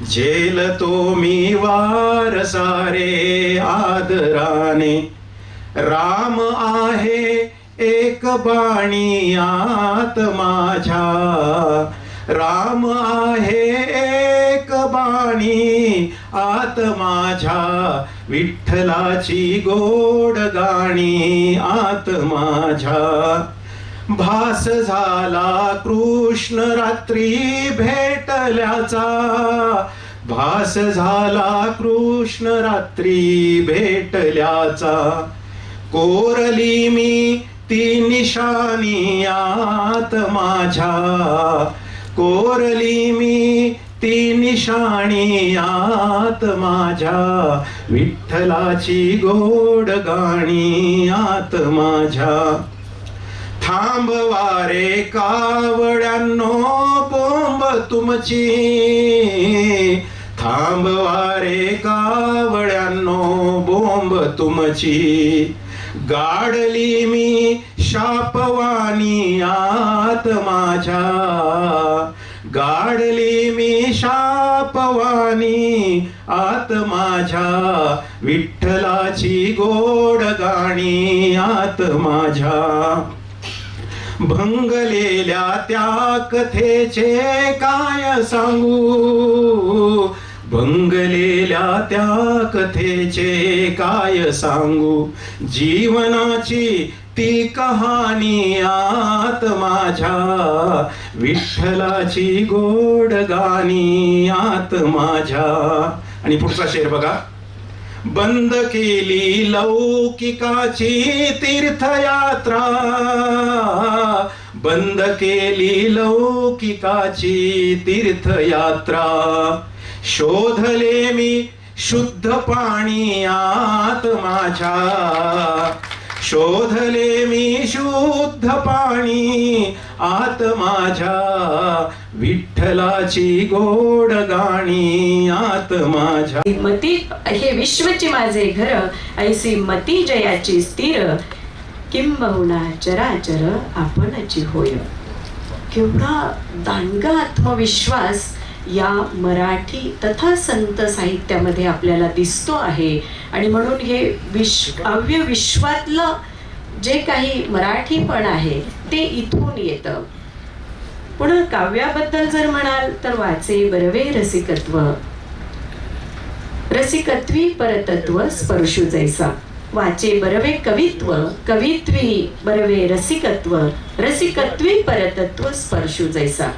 झेलतो मी वार सारे आदराने. राम आहे एक बाणी आत माझ्या, राम आहे एक बाणी आत माझ्या, विठ्ठलाची गोड गाणी आत माझ्या. भास झाला कृष्ण रात्री भेटल्याचा, भास झाला कृष्ण रात्री भेटल्याचा. कोरली मी ती निशाणी आत माझ्या, कोरली मी ती निशाणी आत माझ्या, विठ्ठलाची गोड गाणी आत माझ्या. थांबवा रे कावड्यांनो बोंब तुमची, थांबवा रे कावड्यांनो बोंब तुमची. गाडली मी शापवाणी आत माझ्या, गाडली मी शापवाणी आत माझ्या, विठ्ठलाची गोड गाणी आत माझ्या. भंगलेल्या त्या कथेचे काय सांगू, भंगलेल्या त्या कथेचे काय सांगू. जीवनाची ती कहाणी आत माझ्या, विठ्ठलाची गोड गाणी आत माझ्या. आणि पुढचा शेर बघा. बंद केली लौकिकाची तीर्थयात्रा, बंद केली लौकिकाची तीर्थयात्रा. शोधले मी शुद्ध पाणी आत माझ्या, शोधले मी शुद्ध पाणी आत माझ्या, विठ्ठलाची गोड गाणी आत माझ्या. मती हे विश्वची माझे घर, ऐसी मती जयाची स्थिर, किंबहुना चराचर आपणची होय. केवढा दांडगा आत्मविश्वास या मराठी तथा संत साहित्यामध्ये आपल्याला दिसतो आहे. आणि म्हणून हे काव्य विश्वातलं जे काही मराठीपण आहे ते इथून येतं. पुन्हा काव्याबद्दल जर म्हणाल तर वाचे बरवे रसिकत्व, रसिकत्वी परतत्व स्पर्शू जैसा. वाचे बरवे कवित्व, कवित्वी बरवे रसिकत्व, रसिकत्वी परतत्व स्पर्शू जैसा.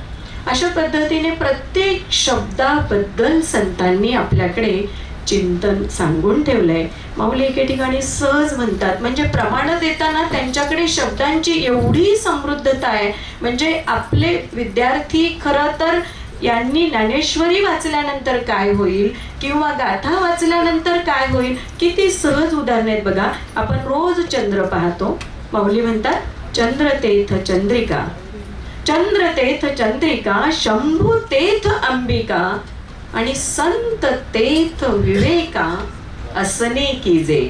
अशा पद्धतीने प्रत्येक शब्दाबद्दल संतांनी आपल्याकडे चिंतन सांगून ठेवलंय. माऊली एके ठिकाणी सहज म्हणतात, म्हणजे प्रमाण देताना त्यांच्याकडे शब्दांची एवढी समृद्धता आहे. म्हणजे आपले विद्यार्थी खरं तर यांनी ज्ञानेश्वरी वाचल्यानंतर काय होईल किंवा गाथा वाचल्यानंतर काय होईल, किती सहज उदाहरण आहेत बघा. आपण रोज चंद्र पाहतो. माऊली म्हणतात चंद्र तेथ चंद्रिका, चंद्र तेथ चंद्रिका, शंभू तेथ अंबिका, आणि संत तेथ विवेका असने कीजे.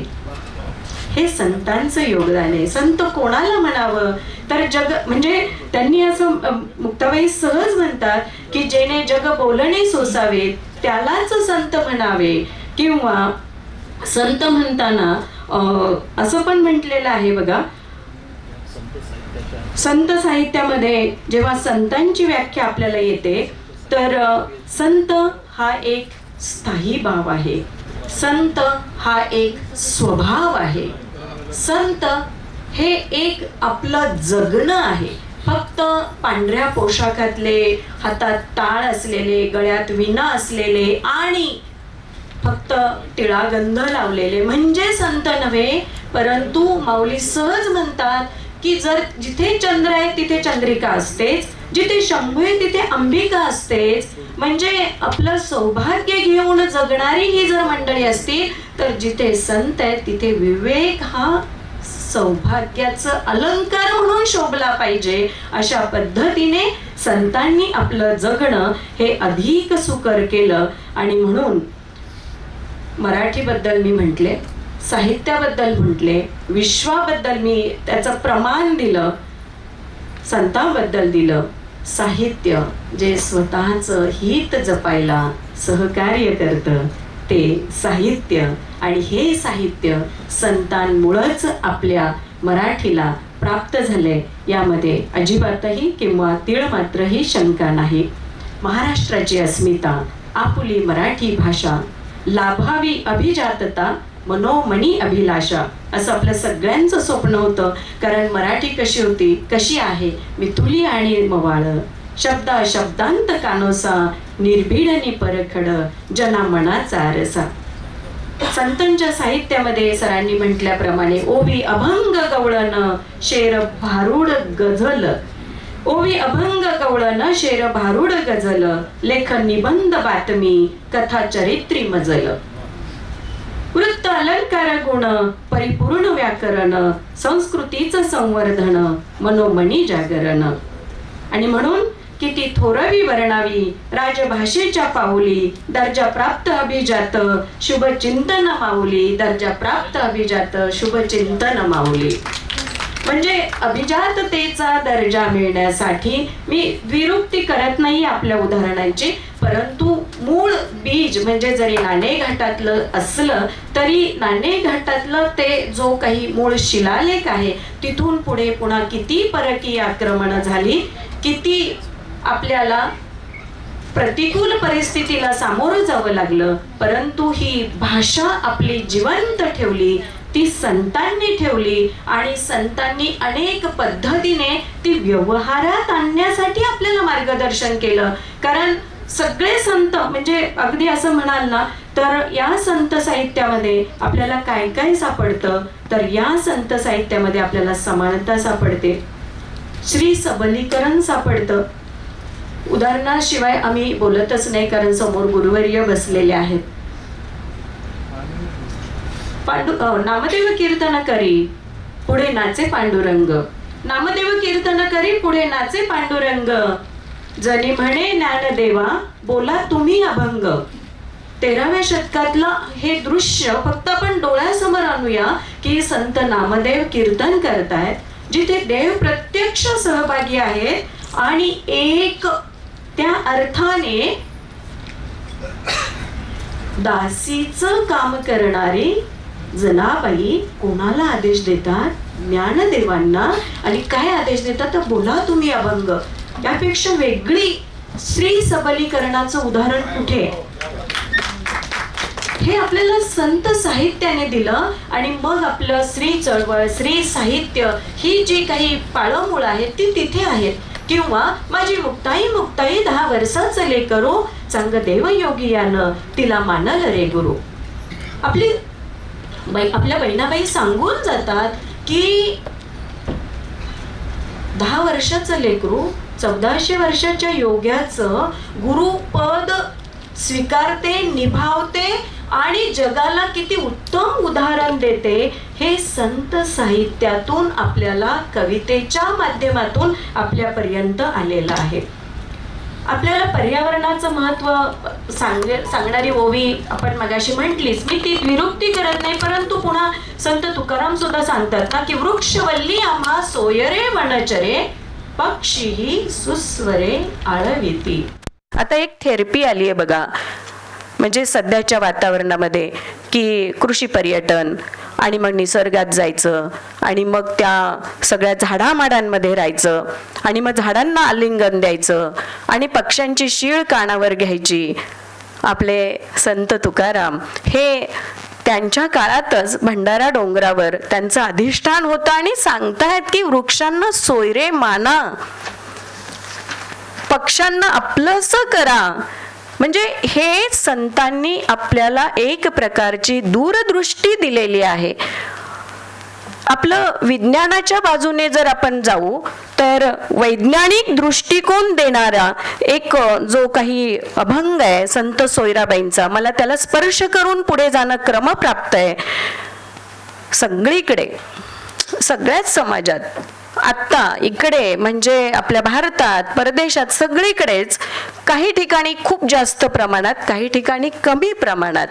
हे संतांचं योगदान आहे. संत कोणाला म्हणावं तर जग, म्हणजे त्यांनी असं मुक्ताबाई सहज म्हणतात की जेणे जग बोलणे सोसावे त्यालाच संत म्हणावे. किंवा संत म्हणताना असं पण म्हटलेलं आहे बघा, संत साहित्यामध्ये जेव्हा संतांची व्याख्या आपल्याला येते तर संत हा एक स्थायी भाव आहे, संत हा एक स्वभाव आहे, संत हे एक आपलं जगणं आहे. फक्त पांढऱ्या पोशाखातले, हातात टाळ असलेले, गळ्यात विणा असलेले आणि फक्त टिळागंध लावलेले म्हणजे संत नव्हे. परंतु माऊली सहज म्हणतात की जर जिथे चंद्र आहे तिथे चंद्रिका असतेच, जिथे शंभू आहे तिथे अंबिका असतेच. म्हणजे आपलं सौभाग्य घेऊन जगणारी ही जर मंडळी असतील तर जिथे संत आहे तिथे विवेक हा सौभाग्याचं अलंकार म्हणून शोभला पाहिजे. अशा पद्धतीने संतांनी आपलं जगणं हे अधिक सुकर केलं. आणि म्हणून मराठीबद्दल मी म्हटले, साहित्याबद्दल म्हटले, विश्वाबद्दल मी त्याचं प्रमाण दिलं, संतांबद्दल दिलं. साहित्य जे स्वतःचं हित जपायला सहकार्य करतं ते साहित्य, आणि हे साहित्य संतांमुळंच आपल्या मराठीला प्राप्त झाले यामध्ये अजिबातही किंवा तीळ मात्रही शंका नाही. महाराष्ट्राची अस्मिता, आपुली मराठी भाषा, लाभावी अभिजातता, मनोमणी अभिलाषा, असं आपलं सगळ्यांचं स्वप्न होतं. कारण मराठी कशी होती, कशी आहे, मिथुली आणि मवाळ, शब्दा शब्दांत कानोसा, निर्भीडनी परखड, जना मनाचा आरसा. संतांच्या साहित्यामध्ये सरांनी म्हटल्याप्रमाणे ओवी अभंग गवळण शेर भारूड गझल, ओवी अभंग गवळण शेर भारूड गझल, लेखन निबंध बातमी कथा चरित्री मजल, वृत्त अलंकार गुण परिपूर्ण व्याकरण, संस्कृतीचं संवर्धन मनोमणी जागरण. आणि म्हणून किती थोरवी वर्णावी राजभाषेच्या पाऊली, दर्जा प्राप्त अभिजात शुभ चिंतन माऊली, दर्जा प्राप्त अभिजात शुभ चिंतन माऊली. म्हणजे अभिजाततेचा दर्जा मिळण्यासाठी मी द्विरुक्ती करत नाही आपल्या उदाहरणांची, परंतु मूळ बीज म्हणजे जरी नाणेघाटातलं असलं तरी नाणेघाटातलं ते जो काही मूळ शिलालेख आहे तिथून पुढे पुन्हा किती परकीय आक्रमणं झाली, किती आपल्याला प्रतिकूल परिस्थितीला सामोरं जावं लागलं, परंतु ही भाषा आपली जिवंत ठेवली, ती संतांनी ठेवली आणि संतांनी अनेक पद्धतीने ती व्यवहारात आणण्यासाठी आपल्याला मार्गदर्शन केलं. कारण सगळे संत म्हणजे अगदी असं म्हणाल ना तर या संत साहित्यामध्ये आपल्याला काय काय सापडतं, तर या संत साहित्यामध्ये आपल्याला समानता सापडते, श्री सबलीकरण सापडतं. उदाहरणाशिवाय आम्ही बोलतच नाही कारण समोर गुरुवर्य बसलेले आहेत. नामदेव कीर्तन करी पुढे नाचे पांडुरंग, नामदेव कीर्तन करी पुढे नाचे पांडुरंग, जनी म्हणे ज्ञानदेवा बोला तुम्ही अभंग. 13व्या शतकातलं हे दृश्य फक्त आपण डोळ्यासमोर आणूया की संत नामदेव कीर्तन करतायत, जिथे देव प्रत्यक्ष सहभागी आहेत आणि एक त्या अर्थाने दासीचं काम करणारी जनाबाई कोणाला आदेश देतात, ज्ञानदेवांना. आणि काय आदेश देतात तर बोला तुम्ही अभंग. यापेक्षा वेगळी स्त्री सबलीकरणाचं उदाहरण कुठे? हे आपल्याला संत साहित्याने दिलं आणि मग आपलं स्त्री चळवळ, स्त्री साहित्य ही जी काही पाळंमुळं आहेत ती तिथे आहेत. किंवा माझी मुक्ताई मुक्ताई 10 वर्षाचं लेकरू, चांग देव योगी यानं तिला मानल रे गुरु. आपल्या बहिणाबाई सांगून जातात की 10 वर्षाचं लेकरू 1400 वर्षाच्या योग्याचं गुरुपद स्वीकारते, निभावते आणि जगाला किती उत्तम उदाहरण देते. हे संत साहित्यातून आपल्याला कवितेच्या माध्यमातून आपल्यापर्यंत आलेलं आहे. आपल्याला पर्यावरणाचं महत्व सांगणारी ओवी आपण मगाशी म्हटलीच, मी ती विरुक्ती करत नाही, परंतु पुन्हा संत तुकाराम सुद्धा सांगतात ना की वृक्षवल्ली आम्हा सोयरे वनचरे, पक्षी सुस्वरे आळविती. आता एक थेरपी आली आहे बघा, म्हणजे सध्याच्या वातावरणामध्ये की कृषी पर्यटन आणि मग निसर्गात जायचं आणि मग त्या सगळ्या झाडामाडांमध्ये राहायचं आणि मग झाडांना आलिंगन द्यायचं आणि पक्ष्यांची शीळ कानावर घ्यायची. आपले संत तुकाराम हे त्यांच्या काळातच भंडारा डोंगरावर त्यांचं अधिष्ठान होतं आणि सांगतायत की वृक्षांना सोयरे माना, पक्ष्यांना आपलंसं करा. म्हणजे हे संतांनी आपल्याला एक प्रकारची दूरदृष्टी दिलेली आहे. आपलं विज्ञानाच्या बाजूने जर आपण जाऊ तर वैज्ञानिक दृष्टिकोन देणारा एक जो काही अभंग आहे संत सोयराबाईंचा, मला त्याला स्पर्श करून पुढे जाणं क्रमप्राप्त आहे. सगळीकडे सगळ्याच समाजात आत्ता इकडे म्हणजे आपल्या भारतात, परदेशात सगळीकडेच काही ठिकाणी खूप जास्त प्रमाणात, काही ठिकाणी कमी प्रमाणात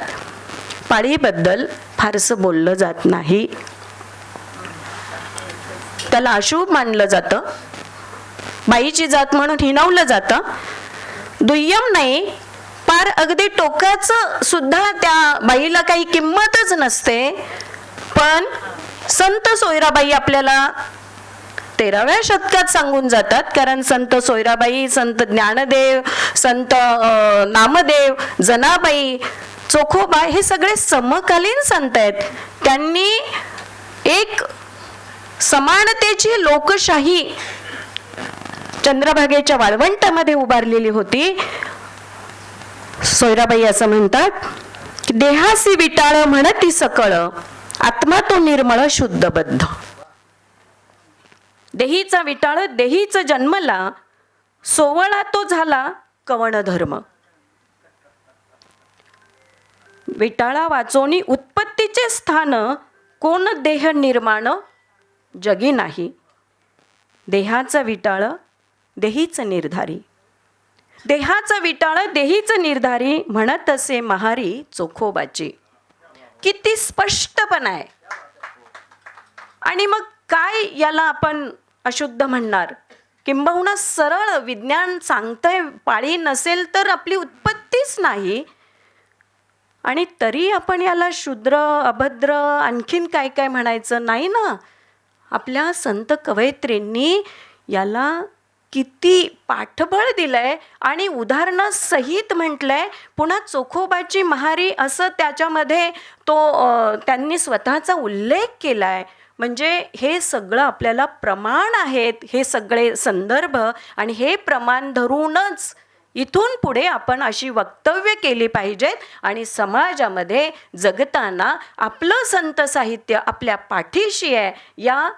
पाळीबद्दल फारसं बोललं जात नाही. त्याला अशुभ मानलं जातं. बाईची जात म्हणून हिणवलं जातं. दुय्यम नाही, पार अगदी टोकाचं सुद्धा त्या बाईला काही किंमतच नसते. पण संत सोयराबाई आपल्याला 13व्या शतकात सांगून जातात. कारण संत सोयराबाई, संत ज्ञानदेव, संत नामदेव, जनाबाई, चोखोबा हे सगळे समकालीन संत आहेत. त्यांनी एक समानतेची लोकशाही चंद्रभागेच्या वाळवंटामध्ये उभारलेली होती. सोयराबाई असं म्हणतात, देहासी विटाळ म्हणती सकळ, आत्मा तो निर्मळ शुद्धबद्ध. देहीचा विटाळ देहीच जन्मला, सोवळा तो झाला कवण धर्म. विटाळा वाचोनी उत्पत्तीचे स्थान, कोण देह निर्माण जगी नाही. देहाचा विटाळ देहीच निर्धारी, देहाचा विटाळ देहीच निर्धारी, म्हणत असे महारी चोखोबाची. किती स्पष्टपणा आहे. आणि मग काय याला आपण अशुद्ध म्हणणार? किंबहुना सरळ विज्ञान सांगतंय पाळी नसेल तर आपली उत्पत्तीच नाही. आणि तरी आपण याला शूद्र, अभद्र, आणखीन काय काय म्हणायचं नाही ना. आपल्या संत कवयित्रींनी याला किती पाठबळ दिलंय आणि उदाहरणासहित म्हटलंय. पुन्हा चोखोबाची महारी असं त्याच्यामध्ये त्यांनी स्वतःचा उल्लेख केलाय. म्हणजे हे सगळं आपल्याला प्रमाण आहेत, हे सगळे संदर्भ, आणि हे प्रमाण धरूनच इथून पुढे आपण अशी वक्तव्य केली पाहिजेत. आणि समाजामध्ये जगताना आपलं संत साहित्य आपल्या पाठीशी आहे, या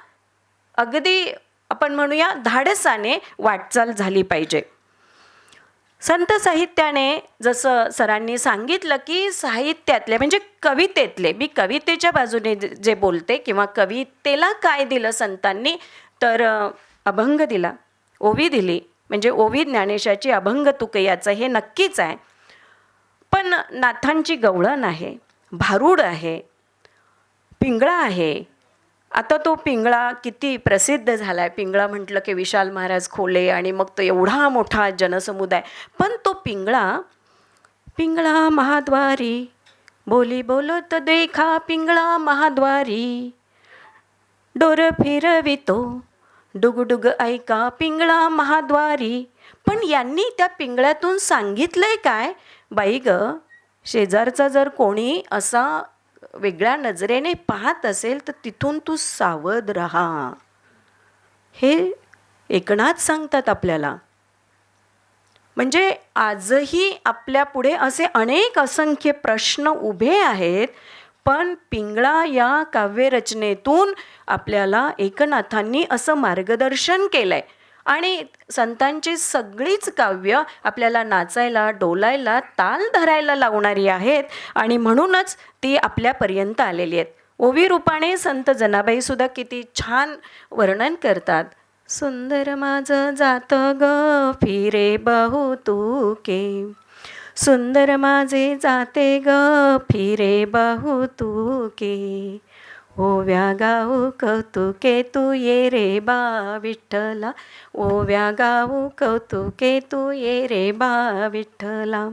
अगदी आपण म्हणूया धाडसाने वाटचाल झाली पाहिजे. संत साहित्याने जसं सरांनी सांगितलं की साहित्यातले म्हणजे कवितेतले, मी कवितेच्या बाजूने जे बोलते, किंवा कवितेला काय दिलं संतांनी, तर अभंग दिला, ओवी दिली. म्हणजे ओवी ज्ञानेशाची, अभंग तुकयाचं हे नक्कीच आहे. पण नाथांची गवळण आहे, भारूड आहे, पिंगळा आहे. आता तो पिंगळा किती प्रसिद्ध झाला आहे. पिंगळा म्हटलं की विशाल महाराज खोले, आणि मग तो एवढा मोठा जनसमुदाय. पण तो पिंगळा, पिंगळा महाद्वारी बोली बोलत देखा, पिंगळा महाद्वारी डोर फिरवितो डुगडुग ऐका, पिंगळा महाद्वारी. पण यांनी त्या पिंगळ्यातून सांगितलंय काय? बाई ग, शेजारचा जर कोणी असा वेगळ्या नजरेने पाहत असेल तर तिथून तू सावध राहा. हे एकनाथ सांगतात आपल्याला. म्हणजे आजही आपल्या पुढे असे अनेक असंख्य प्रश्न उभे आहेत. पण पिंगळा या काव्यरचनेतून आपल्याला एकनाथांनी असं मार्गदर्शन केलंय. आणि संतांची सगळीच काव्य आपल्याला नाचायला, डोलायला, ताल धरायला लावणारी आहेत. आणि म्हणूनच ती आपल्यापर्यंत आलेली आहेत. ओवी रूपाने संत जनाबाई सुद्धा किती छान वर्णन करतात. सुंदर माझं जात ग फिरे बहुतुके, सुंदर माझे जाते ग फिरे बहुतुके, ओव्या गाऊ कौतुके तू ये रे बा विठ्ठला, ओव्या गाऊ कौतुके तू ये रे बा विठ्ठला.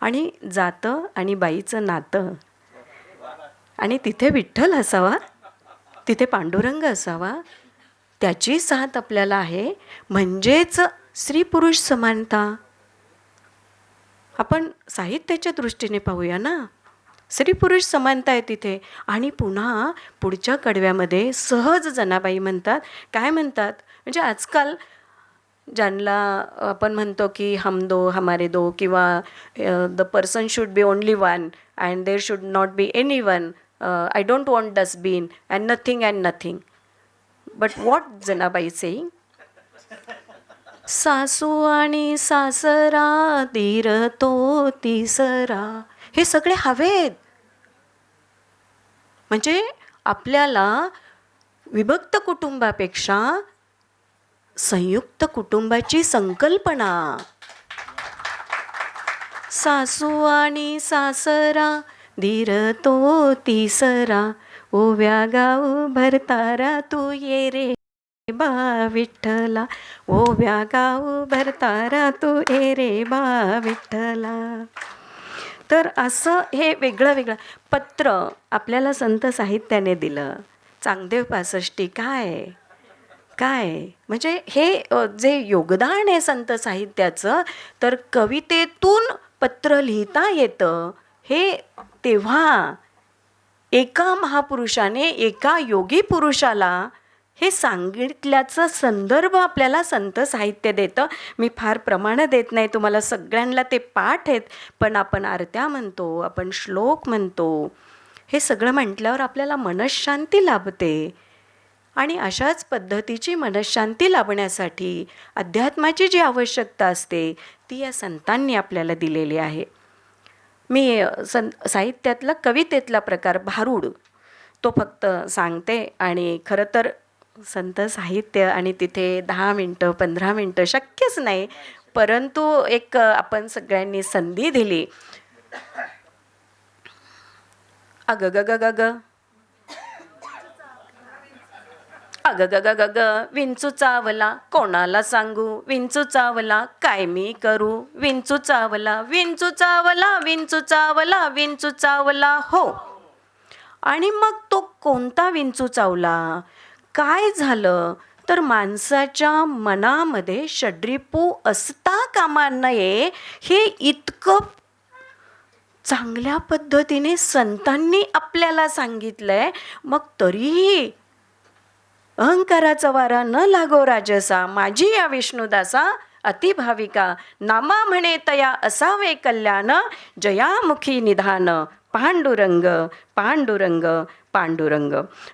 आणि जातं आणि बाईचं नातं, आणि तिथे विठ्ठल असावा, तिथे पांडुरंग असावा, त्याची साथ आपल्याला आहे. म्हणजेच स्त्री पुरुष समानता. आपण साहित्याच्या दृष्टीने पाहूया ना, स्त्री पुरुष समानता आहे तिथे. आणि पुन्हा पुढच्या कडव्यामध्ये सहज जनाबाई म्हणतात, काय म्हणतात, म्हणजे आजकाल ज्यांना आपण म्हणतो की हम दो हमारे दो, किंवा the person should be only one and there should not be any one, I don't want dustbin and nothing. But what Janabai saying? सासू आणि सासरा दीर तो तिसरा, हे सगळे हवेत. म्हणजे आपल्याला विभक्त कुटुंबापेक्षा संयुक्त कुटुंबाची संकल्पना, सासू आणि सासरा दीर तो तिसरा, ओव्या गाऊ भरतारा तू ये रे बा विठ्ठला ओव्या गाऊ भरतारा तू ए रे बा विठ्ठला. तर असं हे वेगळं वेगळं पत्र आपल्याला संत साहित्याने दिलं. चांगदेव पासष्टी काय काय म्हणजे हे जे योगदान आहे संत साहित्याचं, तर कवितेतून पत्र लिहिता येतं हे तेव्हा एका महापुरुषाने एका योगी पुरुषाला हे सांगितल्याचा संदर्भ आपल्याला संत साहित्य देतं. मी फार प्रमाणं देत नाही तुम्हाला, सगळ्यांना ते पाठ आहेत, पण आपण आरत्या म्हणतो, आपण श्लोक म्हणतो, हे सगळं म्हटल्यावर आपल्याला मनःशांती लाभते. आणि अशाच पद्धतीची मनःशांती लाभण्यासाठी अध्यात्माची जी आवश्यकता असते ती या संतांनी आपल्याला दिलेली आहे. मी साहित्यातला कवितेतला प्रकार भारूड तो फक्त सांगते. आणि खरं तर संत साहित्य आणि तिथे 10 मिनटं 15 मिनटं शक्यच नाही, परंतु एक आपण सगळ्यांनी संधी दिली. अग ग ग ग ग अग ग ग ग ग विंचू चावला कोणाला सांगू, विंचू चावला काय मी करू, विंचू चावला विंचू चावला विंचू चावला विंचू चावला हो. आणि मग तो कोणता विंचू चावला, काय झालं, तर माणसाच्या मनामध्ये षड्रिपू असता कामा नये हे इतकं चांगल्या पद्धतीने संतांनी आपल्याला सांगितलंय. मग तरीही अहंकाराचा वारा न लागो राजसा, माझी या विष्णुदासा अतिभाविका, नामा म्हणे तया असावे कल्याण, जयामुखी निधान पांडुरंग पांडुरंग पांडुरंग.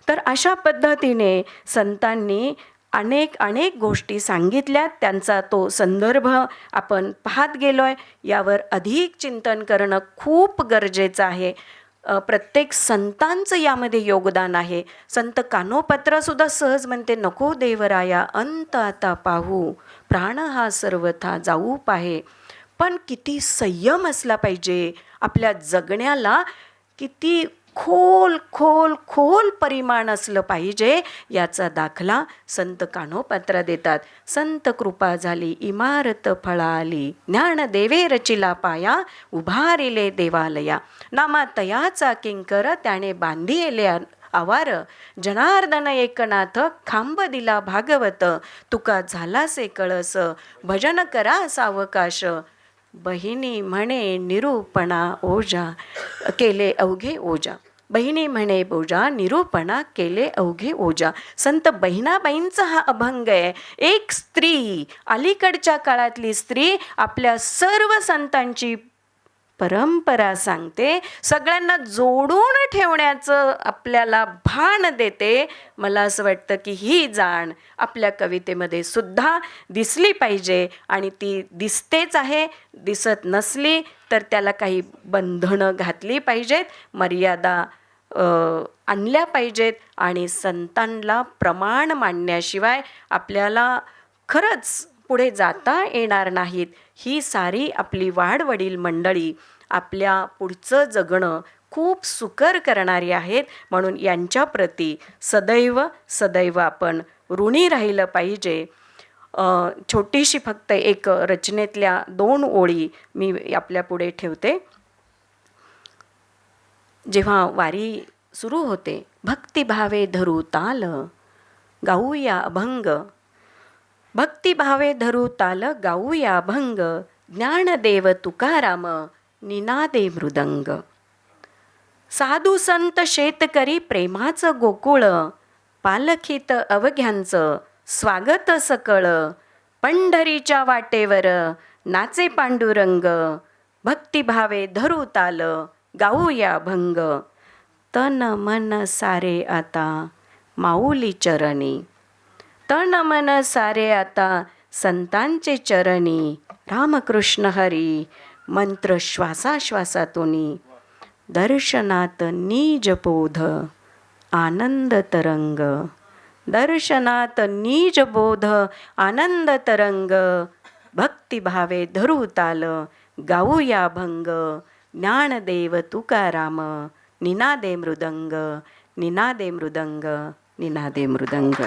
तर अशा पद्धतीने संतांनी अनेक गोष्टी सांगितल्या, त्यांचा तो संदर्भ आपण पाहत गेलोय. यावर अधिक चिंतन करणं खूप गरजेचं आहे. प्रत्येक संतांचं यामध्ये योगदान आहे. संत कानोपत्रासुद्धा सहज म्हणते, नको देवराया अंत आता पाहू, प्राण हा सर्वथा जाऊ पाहे. पण किती संयम असला पाहिजे आपल्या जगण्याला, किती खोल खोल खोल परिमाण असलं पाहिजे याचा दाखला संत कानोपत्रा देतात. संत कृपा झाली इमारत फळाली, ज्ञान देवे रचिला पाया, उभारिले देवालया, नामा तयाचा किंकर त्याने बांधिले आवार, जनार्दन एकनाथ खांब दिला भागवत, तुका झालासे कळस भजन करा सावकाश, बहिणी म्हणे निरूपणा ओझा केले अवघे ओझा, बहिणी म्हणे बोजा निरूपणा केले अवघे ओझा. संत बहिणाबाईंचा हा अभंग आहे. एक स्त्री, अलीकडच्या काळातली स्त्री आपल्या सर्व संतांची परंपरा सांगते, सगळ्यांना जोडून ठेवण्याचं आपल्याला भान देते. मला असं वाटतं की ही जाण आपल्या कवितेमध्ये सुद्धा दिसली पाहिजे, आणि ती दिसतेच आहे. दिसत नसली तर त्याला काही बंधनं घातली पाहिजेत, मर्यादा आणल्या पाहिजेत, आणि संतांना प्रमाण मांडण्याशिवाय आपल्याला खरंच पुढे जाता येणार नाहीत. ही सारी आपली वाडवडील मंडळी आपल्या पुढचं जगणं खूप सुकर करणारी आहेत. म्हणून यांच्याप्रती सदैव सदैव आपण ऋणी राहिलं पाहिजे. छोटीशी फक्त एक रचनेतल्या 2 ओळी मी आपल्या पुढे ठेवते. जेव्हा वारी सुरू होते, भक्तिभावे धरू ताल गाऊया अभंग, भक्तिभावे धरू ताल गाऊया अभंग, ज्ञानदेव तुकाराम निनादे मृदंग. साधू संत शेतकरी प्रेमाचं गोकुळ, पालखीत अवघ्यांचं स्वागत सकळ, पंढरीच्या वाटेवर नाचे पांडुरंग, भक्तिभावे धरू ताल गाऊया अभंग, तन मन सारे आता माऊली चरणी, तन मन सारे आता संतांचे चरणी, रामकृष्ण हरी मंत्र श्वासाश्वासातूनी, दर्शनात नीज बोध आनंद तरंग, दर्शनात नीज बोध आनंद तरंग, भक्तिभावे धरू ताल गाऊया अभंग, ज्ञानदेव तुकाराम निनादे मृदंग, निनादे मृदंग, निनादे मृदंग.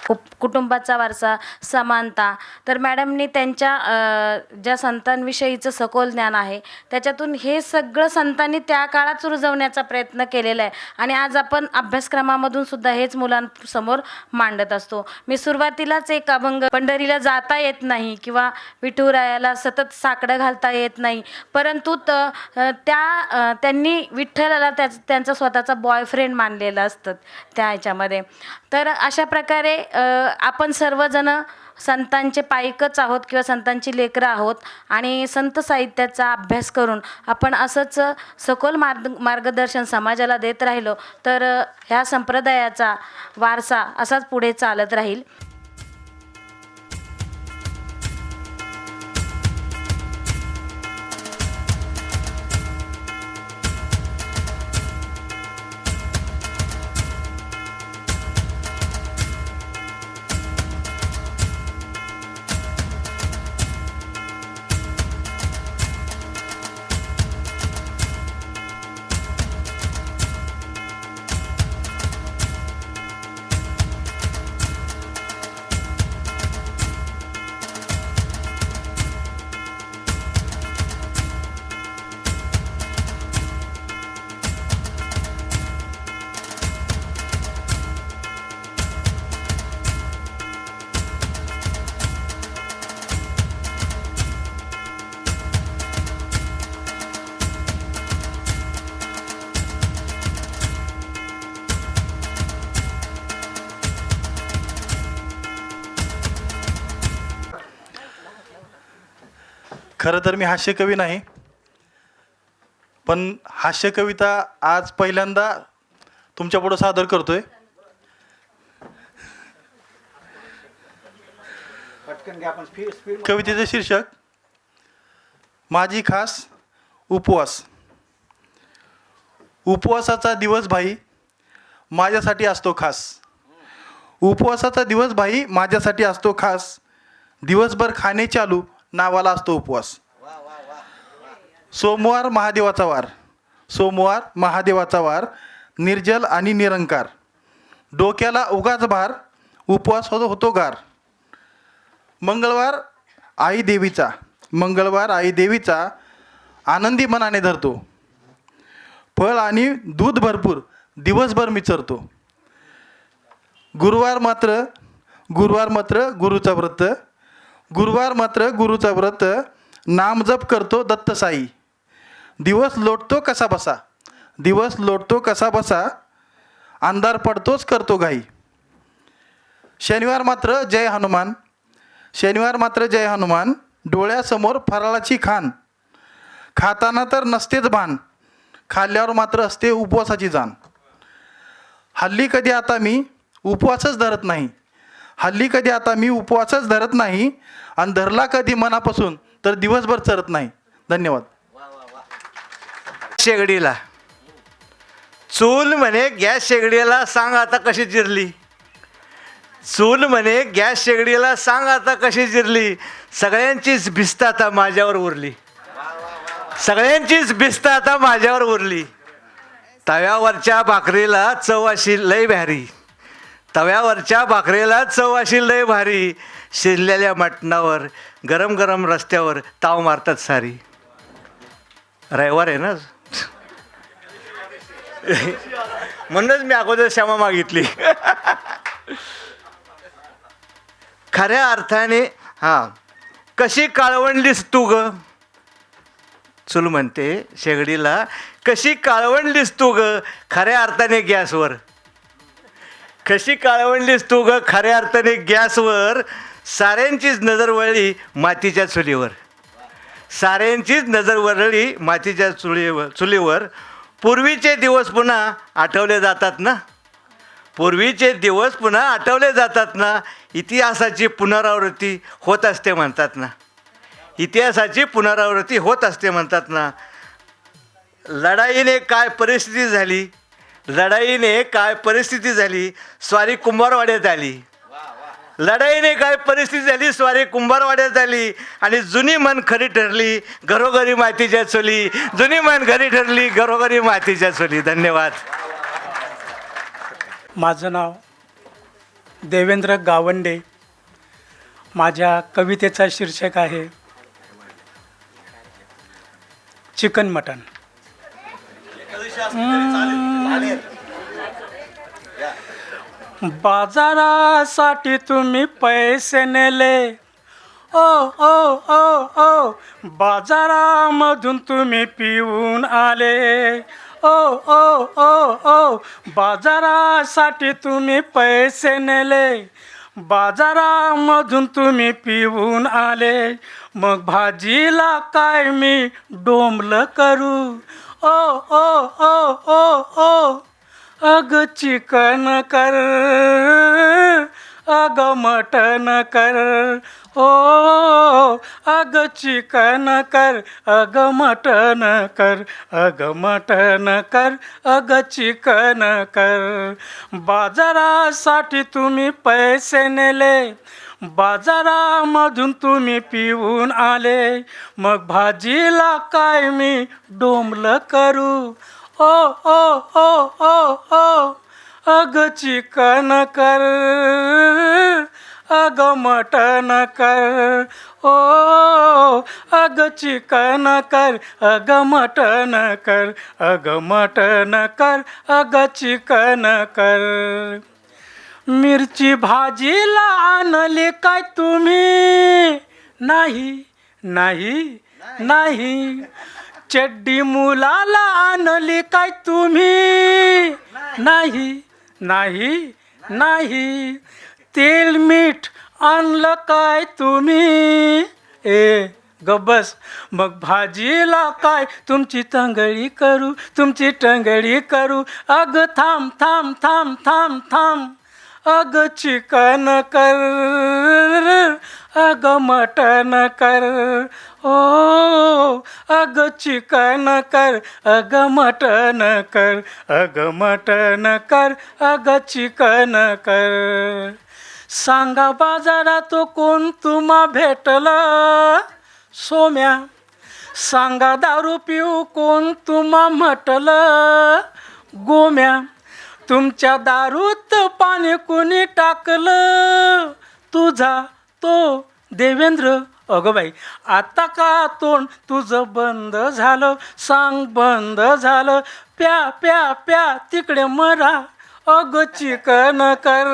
कुटुंबाचा वारसा, समानता. तर मॅडमनी त्यांच्या ज्या संतांविषयीचं सखोल ज्ञान आहे त्याच्यातून हे सगळं संतांनी त्या काळात रुजवण्याचा प्रयत्न केलेला आहे आणि आज आपण अभ्यासक्रमामधून सुद्धा हेच मुलांसमोर मांडत असतो. मी सुरुवातीलाच एक अभंग, पंढरीला जाता येत नाही किंवा विठुरायाला सतत साकडं घालता येत नाही, परंतु त्यांनी विठ्ठलाला त्यांचा स्वतःचा बॉयफ्रेंड मानलेलं असतं त्या ह्याच्यामध्ये. तर अशा प्रकारे आपण सर्वजण संतांचे पाईकच आहोत किंवा संतांची लेकरं आहोत आणि संत साहित्याचा अभ्यास करून आपण असंच सखोल मार्गदर्शन समाजाला देत राहिलो तर ह्या संप्रदायाचा वारसा असाच पुढे चालत राहील. खरं तर मी हास्यकवी नाही, पण हास्यकविता आज पहिल्यांदा तुमच्यापुढं सादर करतोय. कवितेचं शीर्षक माझी खास उपवास. उपवासाचा दिवस भाई माझ्यासाठी असतो खास. उपवासाचा दिवस भाई माझ्यासाठी असतो खास. दिवसभर खाणे चालू नावाला असतो उपवास. सोमवार महादेवाचा वार. सोमवार महादेवाचा वार. निर्जल आणि निरंकार. डोक्याला उगाच भार. उपवास होतो गार. मंगळवार आई देवीचा. मंगळवार आई देवीचा आनंदी मनाने धरतो. फळ आणि दूध भरपूर दिवसभर मी चरतो. गुरुवार मात्र गुरुचा व्रत. गुरुवार मात्र गुरुचा व्रत. नामजप करतो दत्त साई. दिवस लोटतो कसा बसा. दिवस लोटतो कसा बसा. अंधार पडतोच करतो घाई. शनिवार मात्र जय हनुमान. शनिवार मात्र जय हनुमान. डोळ्यासमोर फराळाची खाण. खाताना तर नसतेच भान. खाल्ल्यावर मात्र असते उपवासाची जाण. हल्ली कधी आता मी उपवासच धरत नाही. हल्ली कधी आता मी उपवासच धरत नाही. आणि धरला कधी मनापासून तर दिवसभर चरत नाही. धन्यवाद. शेगडीला चूल म्हणे गॅस शेगडीला सांग आता कशी जिरली. चूल म्हणे गॅस शेगडीला सांग आता कशी जिरली. सगळ्यांचीच भिस्त आता माझ्यावर उरली. सगळ्यांचीच भिस्त आता माझ्यावर उरली. तव्यावरच्या भाकरीला चव अशी लय भारी. तव्यावरच्या भाकरीला चव अशी लय भारी. शिजलेल्या मटणावर गरम गरम रस्त्यावर ताव मारतात सारी. रविवार आहे ना म्हणूनच मी अगोदर क्षमा मागितली. खऱ्या अर्थाने कशी काळवंडलीस तू ग. चूल म्हणते शेगडीला कशी काळवंडलीस तू ग खऱ्या अर्थाने गॅसवर. कशी काळवंडलीस तू ग खऱ्या अर्थाने गॅसवर. साऱ्यांचीच नजर वळली मातीच्या चुलीवर. साऱ्यांचीच नजर वळली मातीच्या चुलीवर. पूर्वीचे दिवस पुन्हा आठवले जातात ना. पूर्वीचे दिवस पुन्हा आठवले जातात ना. इतिहासाची पुनरावृत्ती होत असते म्हणतात ना. इतिहासाची पुनरावृत्ती होत असते म्हणतात ना. लढाईने काय परिस्थिती झाली. लढाईने काय परिस्थिती झाली. स्वारी कुंभारवाड्यात आली. लढाईने काय परिस्थिती झाली. स्वारी कुंभारवाड्यात आली. आणि जुनी मन खरी ठरली घरोघरी मातीच्या चुली. जुनी मन खरी ठरली घरोघरी मातीच्या चुली. धन्यवाद. माझं नाव देवेंद्र गावंडे. माझ्या कवितेचा शीर्षक आहे चिकन मटन. बाजारासाठी तुम्ही पैसे नेले, ओ ओ ओ ओ बाजारामधून तुम्ही पिऊन आले, ओ ओ ओ ओ बाजारासाठी तुम्ही पैसे नेले, बाजारामधून तुम्ही पिऊन आले. मग भाजीला काय मी डोंबलं करू, ओ ओ ओ ओ ओ अग चिकन कर, अग मटन कर, ओ अग चिकन कर, अग मटन कर, अग मटन कर, अग चिकन कर. बाजारासाठी तुम्ही पैसे नेले, बाजारामधून तुम्ही पिऊन आले. मग भाजीला काय मी डोंबलं करू, ओ ओ ओ ओ ओ अग चिकन कर, अग मटन कर, ओ अग चिकन कर, अग मटन कर, अग मटन कर, अग चिकन कर. मिरची भाजीला आणली काय तुम्ही, नाही नाही नाही. चड्डी मुलाला आणली काय तुम्ही, नाही नाही नाही. तेल मीठ आणलं काय तुम्ही, ए गबस. मग भाजीला काय तुमची टंगळी करू, तुमची टंगळी करू. अग थांब थांब थांब थांब थांब, अग चिकन कर, अग मटन कर, ओ अग चिकन कर, अग मटन कर, अग मटन कर, अग चिकन कर. सांगा बाजारात कोण तुम्हा भेटलं, सोम्या. सांगा दारू पिऊ कोण तुम्हा म्हटलं, गोम्या. तुमच्या दारूत पाणी कुणी टाकलं, तुझा तो देवेंद्र. अगं बाई, आता का तोंड तुझं बंद झालं, सांग बंद झालं. प्या प्या प्या तिकडे मरा, अग चिकन कर,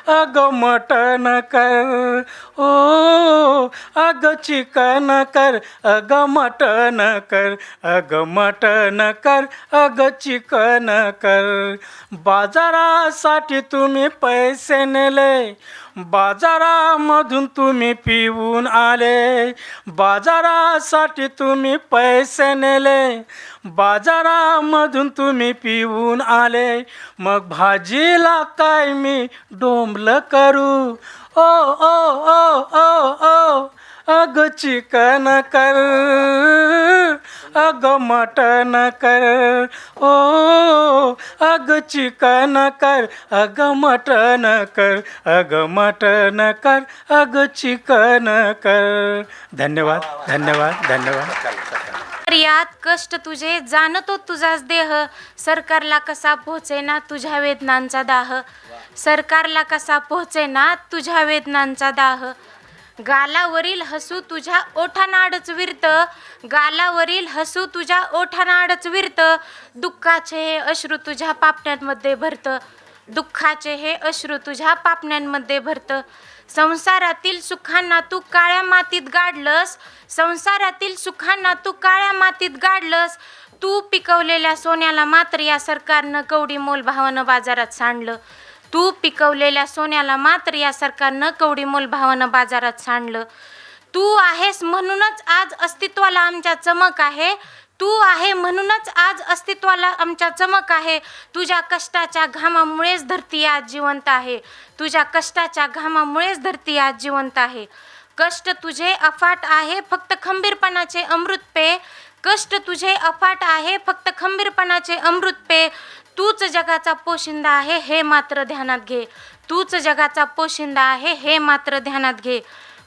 अग मटन कर, ओ अग चिकन कर, अग मटन कर, अग मटन कर, अग चिकन कर. बाजारासाठी तुम्ही पैसे नेले, बाजारामधून तुम्ही पिऊन आले. बाजारासाठी तुम्ही पैसे नेले, बाजारामधून तुम्ही पिऊन आले. मग भाजीला काय मी डोंबलं करू, ओ ओ ओ ओ ओ अग चिकन कर, अग मटन कर, ओ अग चिकन कर, अग मटन कर, अग मटन कर, अग चिकन कर. धन्यवाद धन्यवाद धन्यवाद. यात कष्ट तुझे जाणतो तुझाच देह, सरकारला कसा पोहोचेना तुझ्या वेदनांचा दाह, सरकारला कसा पोहोचेना तुझ्या वेदनांचा दाह. गालावरील हसू तुझ्या ओठानाडच विरत, गालावरील हसू तुझ्या ओठानाडच विरत. दुःखाचे हे अश्रू तुझ्या पापण्यांमध्ये भरत, दुःखाचे हे अश्रू तुझ्या पापण्यांमध्ये भरत. संसारातील सुखांना तू काळ्या मातीत गाडलंस, संसारातील सुखांना तू काळ्या मातीत गाडलंस. तू पिकवलेल्या सोन्याला मात्र या सरकारनं कवडी मोलभावानं बाजारात सांडलं, तू पिकवलेल्या सोन्याला मात्र या सरकारनं कवडी मोलभावानं बाजारात सांडलं. तू आहेस म्हणूनच आज अस्तित्वाला आमच्या चमक आहे, तू आहे म्हणूनच आज अस्तित्वाला आमच्या चमक आहे. तुझ्या कष्टाच्या घामामुळेच धरती आज जिवंत आहे, तुझ्या कष्टाच्या घामामुळेच धरती आज जिवंत आहे. कष्ट तुझे अफाट आहे फक्त खंबीरपणाचे अमृत पे, कष्ट तुझे अफाट आहे फक्त खंबीरपणाचे अमृत पे. तूच जगाचा पोशिंदा आहे हे मात्र ध्यानात घे, तूच जगाचा पोशिंदा आहे हे मात्र ध्यानात घे.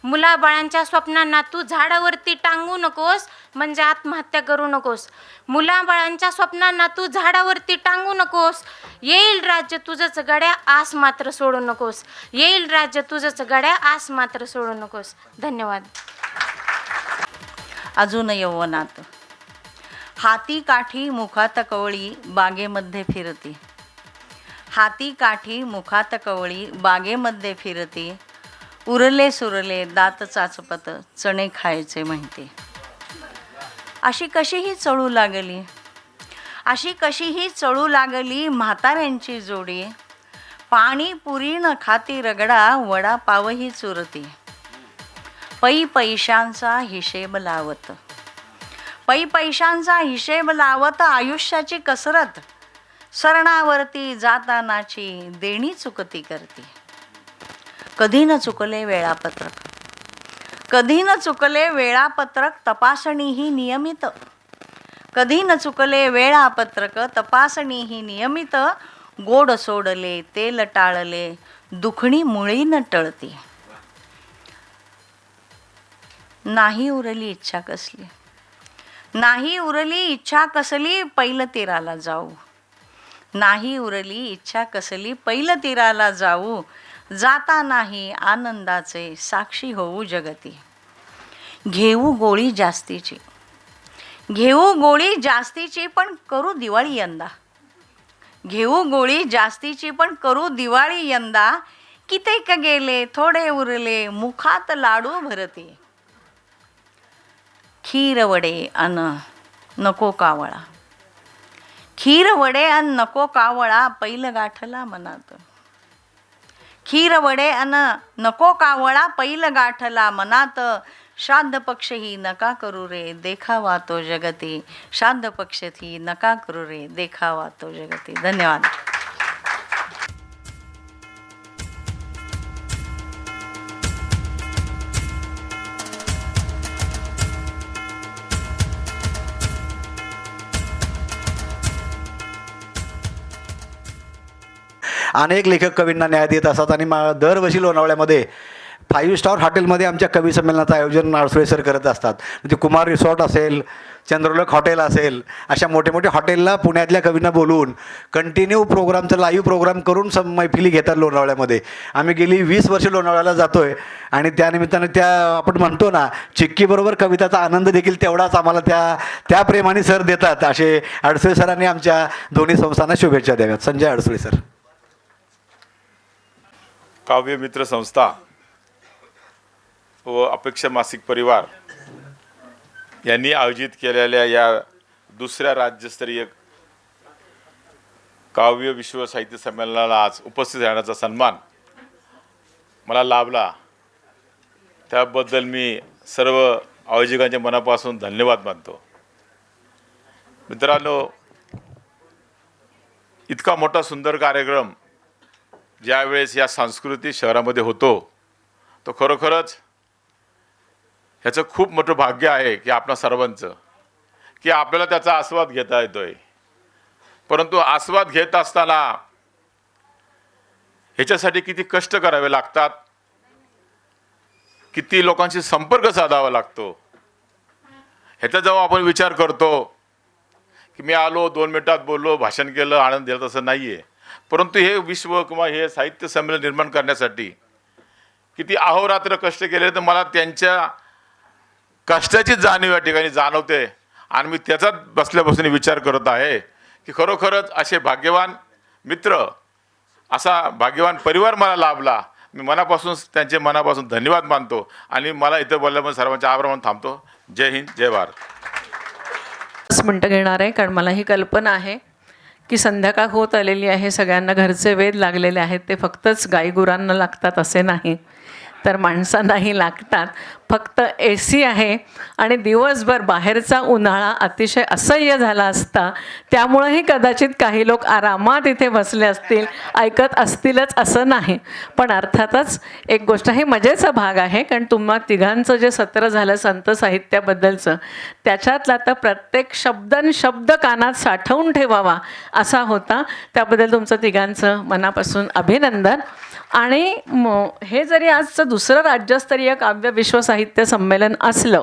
मुलाबाळांच्या स्वप्नांना तू झाडावरती टांगू नकोस, म्हणजे आत्महत्या करू नकोस. मुलाबाळांच्या स्वप्नांना तू झाडावरती टांगू नकोस. येईल राज्य तुझंच गड्या, आस मात्र सोडू नकोस. येईल राज्य तुझंच गड्या, आस मात्र सोडू नकोस. धन्यवाद. अजून यौवनात हाती काठी मुखात कवळी बागेमध्ये फिरते. हाती काठी मुखात कवळी बागेमध्ये फिरते. उरले सुरले दात चाचपत चणे खायचे म्हणते. अशी कशीही चळू लागली, अशी कशीही चळू लागली म्हाताऱ्यांची जोडी. पाणी पुरी न खाती रगडा वडापावही चुरते. पै पैशांचा हिशेब लावत, पै पैशांचा हिशेब लावत आयुष्याची कसरत. सरणावरती जातानाची देणी चुकती करते. कधी न चुकले वेळापत्रक, कधी न चुकले वेळापत्रक तपासणी ही नियमित. कधी न चुकले वेळापत्रक तपासणी ही नियमित. गोड सोडले तेल टाळले दुखणी मुळी न टळते. नाही उरली इच्छा कसली, नाही उरली इच्छा कसली पैल तीराला जाऊ. नाही उरली इच्छा कसली पैल तीराला जाऊ. जाता नाही आनंदाचे साक्षी होऊ जगती. घेऊ गोळी जास्तीची, घेऊ गोळी जास्तीची पण करू दिवाळी यंदा. घेऊ गोळी जास्तीची पण करू दिवाळी यंदा. कितेक गेले थोडे उरले मुखात लाडू भरते. खीर वडे अन नको कावळा, खीर वडे अन नको कावळा पैल गाठला मनात. खीर वडे अन नको कावळा पैल गाठला मनात. श्राद्ध पक्षही नका करू रे देखावा तो जगती. श्राद्ध पक्षही नका करू रे देखावा तो जगती. धन्यवाद. अनेक लेखक कवींना न्याय देत असतात आणि दरवर्षी लोणावळ्यामध्ये 5 स्टार हॉटेलमध्ये आमच्या कवी संमेलनाचं आयोजन अडसुळे सर करत असतात. म्हणजे कुमार रिसॉर्ट असेल, चंद्रलोक हॉटेल असेल, अशा मोठे मोठे हॉटेलला पुण्यातल्या कवींना बोलवून कंटिन्यू प्रोग्रामचं लाईव्ह प्रोग्राम करून मैफिली घेतात लोणावळ्यामध्ये. आम्ही गेली 20 वर्ष लोणावळ्याला जातो आहे आणि त्यानिमित्तानं त्या आपण म्हणतो ना चिक्कीबरोबर कविताचा आनंद देखील तेवढाच आम्हाला त्या प्रेमाने सर देतात. असे अडसुळे सरांनी आमच्या दोन्ही संस्थांना शुभेच्छा द्याव्यात. संजय अडसुळे सर. काव्य मित्र संस्था व अपेक्षा मासिक परिवार यांनी आयोजित केलेल्या या दुसऱ्या राज्यस्तरीय काव्य विश्व साहित्य संमेलनाला आज उपस्थित राहण्याचा सन्मान मला लाभला. त्याबद्दल मी सर्व आयोजकांच्या मनापासून धन्यवाद मानतो. मित्रांनो, इतका मोठा सुंदर कार्यक्रम ज्यावेळेस या सांस्कृतिक शहरामध्ये होतो तो खरोखरच ह्याचं खूप मोठं भाग्य आहे की आपणा सर्वांचं, की आपल्याला त्याचा आस्वाद घेता येतोय. परंतु आस्वाद घेत असताना ह्याच्यासाठी किती कष्ट करावे लागतात, किती लोकांशी संपर्क साधावा लागतो, ह्याचा जेव्हा आपण विचार करतो की मी आलो 2 मिनिटात बोललो भाषण केलं आनंद दिला, तसं नाही आहे. परंतु हे विश्व किंवा हे साहित्य संमेलन निर्माण करण्यासाठी किती अहोरात्र कष्ट केले, तर मला त्यांच्या कष्टाची जाणीव या ठिकाणी जाणवते. आणि मी त्याचाच बसल्यापासून विचार करत आहे की खरोखरच असे भाग्यवान मित्र, असा भाग्यवान परिवार मला लाभला. मी मनापासून त्यांचे मनापासून धन्यवाद मानतो आणि मला इथं बोलल्यामुळे सर्वांचे आभार मानून थांबतो. जय हिंद, जय भारत. 5 मिनटं घेणार आहे कारण मला ही कल्पना आहे की संध्याकाळ होत आलेली आहे. सगळ्यांना घरचे वेध लागलेले आहेत. ते फक्तच गाईगुरांना लागतात असे नाही, तर माणसांनाही लागतात. फक्त AC आहे आणि दिवसभर बाहेरचा उन्हाळा अतिशय असह्य झाला असता, त्यामुळेही कदाचित काही लोक आरामात इथे बसले असतील, ऐकत असतीलच असं नाही. पण अर्थातच एक गोष्ट ही मजेचा भाग आहे, कारण तुम्हा तिघांचं जे सत्र झालं संत साहित्याबद्दलचं, त्याच्यातला आता प्रत्येक शब्द कानात साठवून ठेवावा असा होता. त्याबद्दल तुमचं तिघांचं मनापासून अभिनंदन. आणि हे जरी आजचं दुसरं राज्यस्तरीय काव्य विश्व साहित्य संमेलन असलं,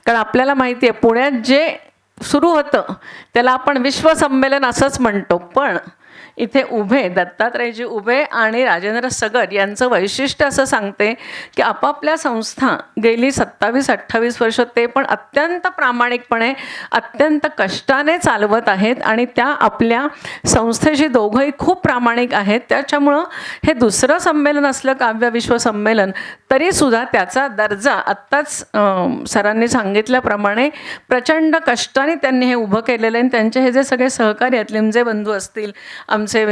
कारण आपल्याला माहिती आहे पुण्यात जे सुरू होतं त्याला आपण विश्व संमेलन असंच म्हणतो, पण इथे उभे दत्तात्रयजी उभे आणि राजेंद्र सगर यांचं वैशिष्ट्य असं सांगते की आपापल्या संस्था गेली 27-28 वर्ष ते पण अत्यंत प्रामाणिकपणे अत्यंत कष्टाने चालवत आहेत आणि त्या आपल्या संस्थेशी दोघंही खूप प्रामाणिक आहेत. त्याच्यामुळं हे दुसरं संमेलन असलं काव्य विश्व संमेलन तरीसुद्धा त्याचा दर्जा आत्ताच सरांनी सांगितल्याप्रमाणे प्रचंड कष्टाने त्यांनी हे उभं केलेलं आहे. आणि त्यांचे हे जे सगळे सहकारी आहेत, लिमजे बंधू असतील, आमचे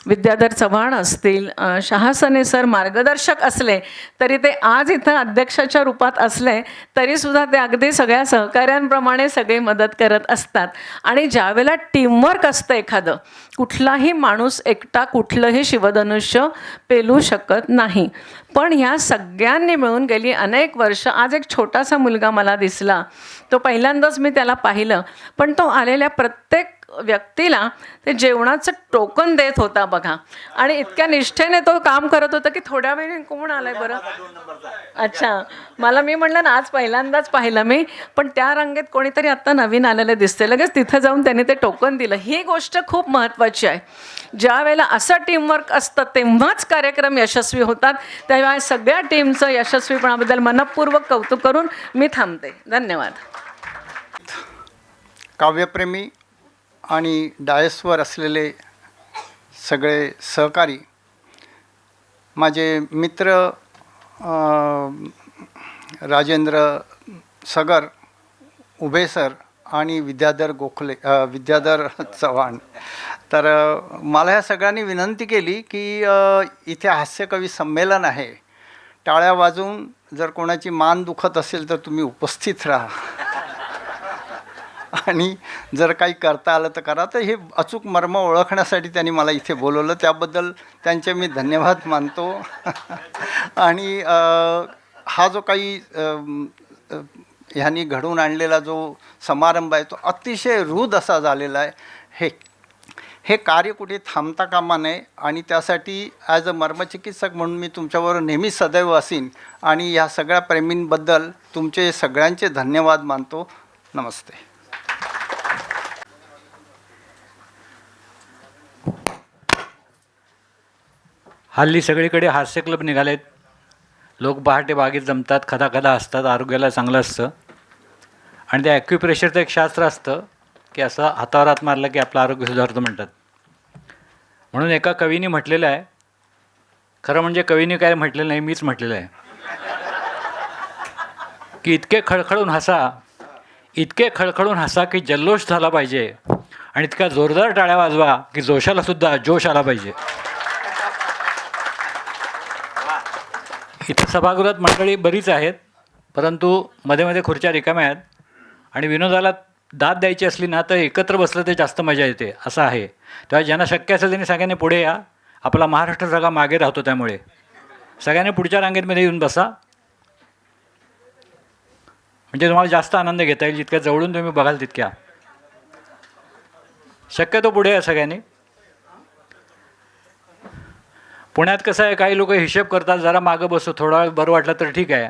विद्याधर चव्हाण असतील, शहासने सर मार्गदर्शक असले तरी ते आज इथं अध्यक्षाच्या रूपात असले तरीसुद्धा ते अगदी सगळ्या सहकाऱ्यांप्रमाणे सगळे मदत करत असतात. आणि ज्यावेळेला टीमवर्क असतं एखादं, कुठलाही माणूस एकटा कुठलंही शिवधनुष्य पेलू शकत नाही. पण ह्या सगळ्यांनी मिळून गेली अनेक वर्ष, आज एक छोटासा मुलगा मला दिसला, तो पहिल्यांदाच मी त्याला पाहिलं, पण तो आलेल्या प्रत्येक व्यक्तीला ते जेवणाचं टोकन देत होता बघा. आणि इतक्या निष्ठेने तो काम करत होता की थोड्या वेळी कोण आलाय बरं, अच्छा मी म्हणलं ना आज पहिल्यांदाच पाहिलं मी, पण त्या रांगेत कोणीतरी आत्ता नवीन आलेलं दिसते, लगेच तिथं जाऊन त्याने ते टोकन दिलं. ही गोष्ट खूप महत्त्वाची आहे. ज्या वेळेला असं टीमवर्क असतं तेव्हाच कार्यक्रम यशस्वी होतात. तेव्हा सगळ्या टीमचं यशस्वीपणाबद्दल मनपूर्वक कौतुक करून मी थांबते. धन्यवाद. काव्यप्रेमी आणि डायसवर असलेले सगळे सहकारी, माझे मित्र राजेंद्र सगर उभे सर आणि विद्याधर चव्हाण, तर मला ह्या सगळ्यांनी विनंती केली की इथे हास्यकवी संमेलन आहे, टाळ्या वाजवून जर कोणाची मान दुखत असेल तर तुम्ही उपस्थित राहा आणि जर काही करता आलं तर करा. तर हे अचूक मर्म ओळखण्यासाठी त्यांनी मला इथे बोलवलं, त्याबद्दल त्यांचे मी धन्यवाद मानतो. आणि हा जो काही ह्यांनी घडवून आणलेला जो समारंभ आहे तो अतिशय हृद असा झालेला आहे. हे कार्य कुठे थांबता कामा नये आणि त्यासाठी ॲज अ मर्मचिकित्सक म्हणून मी तुमच्याबरोबर नेहमी सदैव असीन आणि ह्या सगळ्या प्रेमींबद्दल तुमचे सगळ्यांचे धन्यवाद मानतो. नमस्ते. हल्ली सगळीकडे हास्य क्लब निघालेत. लोक पहाटे बागेत जमतात, खदा खदा असतात, आरोग्याला चांगलं असतं. आणि ते ॲक्युप्रेशरचं एक शास्त्र असतं की असं हातावर हात मारलं की आपलं आरोग्य सुधारतं म्हणतात. म्हणून एका कवीने म्हटलेलं आहे, खरं म्हणजे कवीने काय म्हटलेलं नाही, मीच म्हटलेलं आहे की इतके खळखळून हसा की जल्लोष झाला पाहिजे आणि इतका जोरदार टाळ्या वाजवा की जोशालासुद्धा जोश आला पाहिजे. इथं सभागृहात मंडळी बरीच आहेत, परंतु मध्ये मध्ये खुर्च्या रिकाम्या आहेत आणि विनोदाला दाद द्यायची असली ना तर एकत्र बसलं तर जास्त मजा येते असं आहे. तेव्हा ज्यांना शक्य असेल त्यांनी सगळ्यांनी पुढे या. आपला महाराष्ट्र सगळा मागे राहतो, त्यामुळे सगळ्यांनी पुढच्या रांगेमध्ये येऊन बसा, म्हणजे तुम्हाला जास्त आनंद घेता येईल. जितक्या जवळून तुम्ही बघाल तितक्या. शक्यतो पुढे या सगळ्यांनी. पुण्यात कसं आहे, काही लोक हिशेब करतात, जरा मागं बसू, थोडा वेळ बरं वाटलं तर ठीक आहे,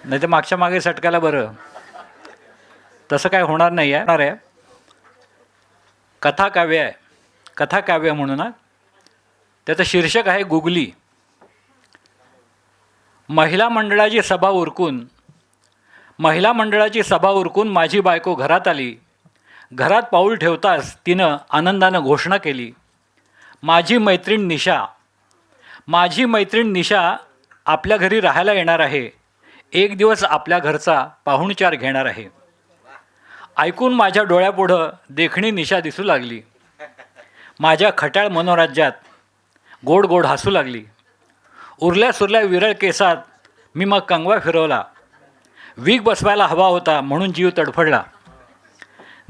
नाही तर मागच्या मागे सटकायला बरं. तसं काय होणार नाही आहे. कथाकाव्य आहे, कथाकाव्य म्हणून ना. त्याचं शीर्षक आहे गुगली. महिला मंडळाची सभा उरकून माझी बायको घरात आली. घरात पाऊल ठेवताच तिनं आनंदानं घोषणा केली, माझी मैत्रीण निशा आपल्या घरी राहायला येणार आहे. एक दिवस आपल्या घरचा पाहुणचार घेणार आहे. ऐकून माझ्या डोळ्यापुढं देखणी निशा दिसू लागली. माझ्या खट्याळ मनोराज्यात गोड गोड हसू लागली. उरल्या सुरल्या विरळ केसात मी मग कंगवा फिरवला. वीग बसवायला हवा होता म्हणून जीव तडफडला.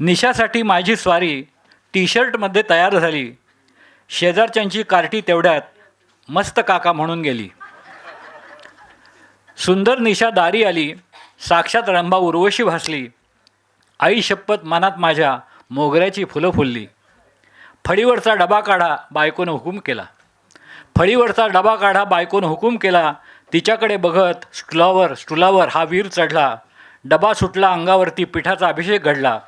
निशासाठी माझी स्वारी टी शर्टमध्ये तयार झाली. शेजारच्यांची कार्टी तेवढ्यात मस्त काका म्हणून गेली. सुंदर निशा दारी आली. साक्षात रंभा उर्वशी भासली. आई शपथ मनात माझ्या मोगऱ्याची फुलं फुलली. फळीवरचा डबा काढा बायकोनं हुकूम केला. फळीवरचा डबा काढा बायकोनं हुकूम केला. तिच्याकडे बघत स्टुलावर हा वीर चढला. डबा सुटला अंगावरती पिठाचा अभिषेक घडला.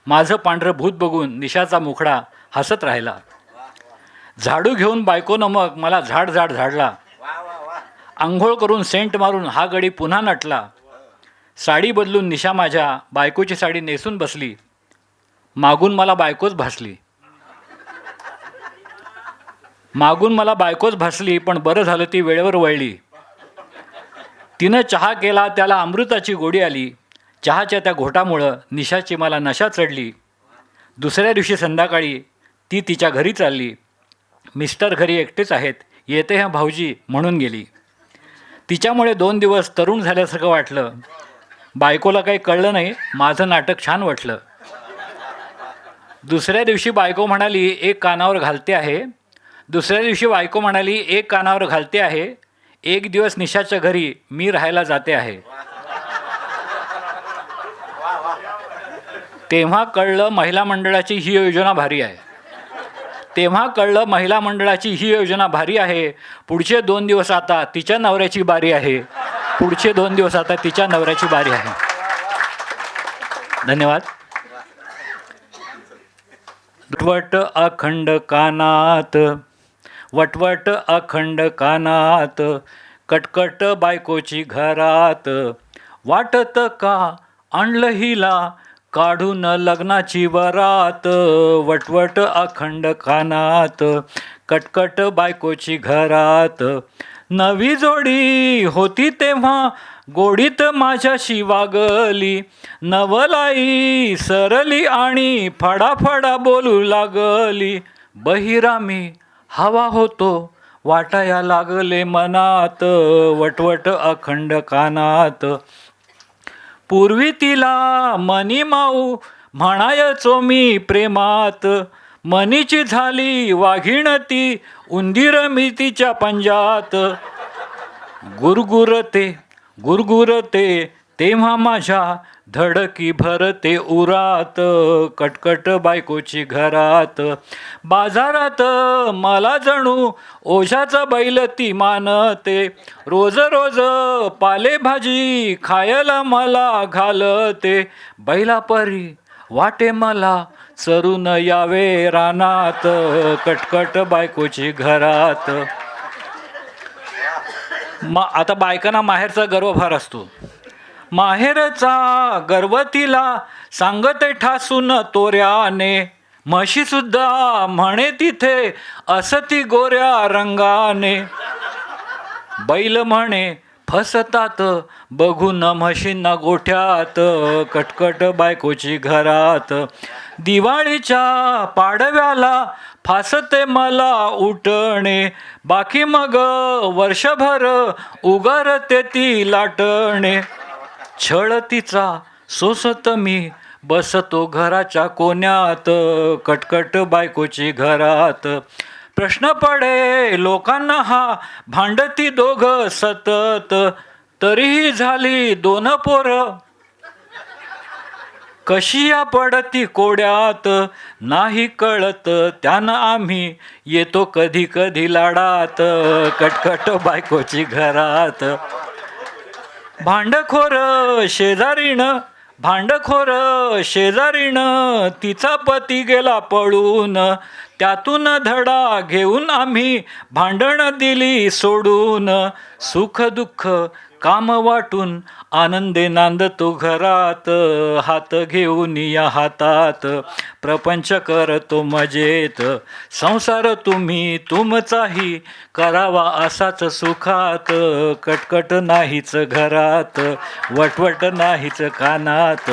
माझं पांढरं भूत बघून निशाचा मुखडा हसत राहिला. झाडू घेऊन बायकोनं मग मला झाडला. आंघोळ करून सेंट मारून हा गडी पुन्हा नटला. साडी बदलून निशा माझ्या बायकोची साडी नेसून बसली. मागून मला बायकोच भासली पण बरं झालं ती वेळेवर वळली. तिनं चहा केला त्याला अमृताची गोडी आली. चहाच्या त्या घोटामुळं निशाची मला नशा चढली. दुसऱ्या दिवशी संध्याकाळी ती तिच्या घरी चालली. मिस्टर घरी एकटेच आहेत. येते हा भाऊजी म्हणून गेली. तिच्यामुळे 2 दिवस तरुण झाल्यासारखं वाटलं. बायकोला काही कळलं नाही. माझं नाटक छान वाटलं. दुसऱ्या दिवशी बायको म्हणाली एक कानावर घालते आहे. एक दिवस निशाच्या घरी मी राहायला जाते आहे. तेव्हा कळलं महिला मंडळाची ही योजना भारी आहे. पुढचे 2 दिवस आता तिच्या नवऱ्याची बारी आहे. धन्यवाद. वटवट अखंड कानात कटकट बायकोची घरात. वाटत का आणलं हिला काढून लग्नाची वरात. वटवट अखंड कानात कटकट बायकोची घरात. नवी जोडी होती तेव्हा गोडीत माझ्याशी वागली. नवलाई सरली आणि फडाफडा बोलू लागली. बहिरामी हवा होतो वाटाया लागले मनात. वटवट अखंड कानात. पूर्वी तिला मनी माऊ म्हणायचो मी प्रेमात. मनीची झाली वाघीण ती उंदीर मी तिच्या पंजात. गुरगुरते तेव्हा माझ्या धडकी भरते उरात. कटकट बायकोची घरात. बाजारात मला जणू ओझ्याचा बैल ती मानते. रोज पालेभाजी खायला मला घालते. बैलापरी वाटे मला चरून यावे रानात. कटकट बायकोची घरात. आता बायकांना माहेरचा गर्व फार असतो. माहेरचा गर्व तिला सांगते ठासून तोऱ्याने. म्हशी सुद्धा म्हणे तिथे असती गोऱ्या रंगाने. बैल म्हणे फसतात बघून म्हशींना गोठ्यात. कटकट बायकोची घरात. दिवाळीच्या पाडव्याला फासते मला उठणे. बाकी मग वर्षभर उगारते ती लाटणे. छळ तिचा सोसत मी बसतो घराच्या कोण्यात. कटकट बायकोची घरात. प्रश्न पडे लोकांना हा भांडती दोघं सतत. तरीही झाली 2 पोरं कशी या पडती कोड्यात. नाही कळत त्यानं आम्ही येतो कधी कधी लाडात. कटकट बायकोची घरात. भांडखोर शेजारीनं तिचा पती गेला पळून. त्यातून धडा घेऊन आम्ही भांडण दिली सोडून. सुख दुःख काम वाटून आनंदे नांदतो घरात. हात घेऊन या हातात प्रपंच करतो मजेत. संसार तुम्ही तुमचाही करावा असाच सुखात. कटकट नाहीच घरात. वटवट नाहीच कानात.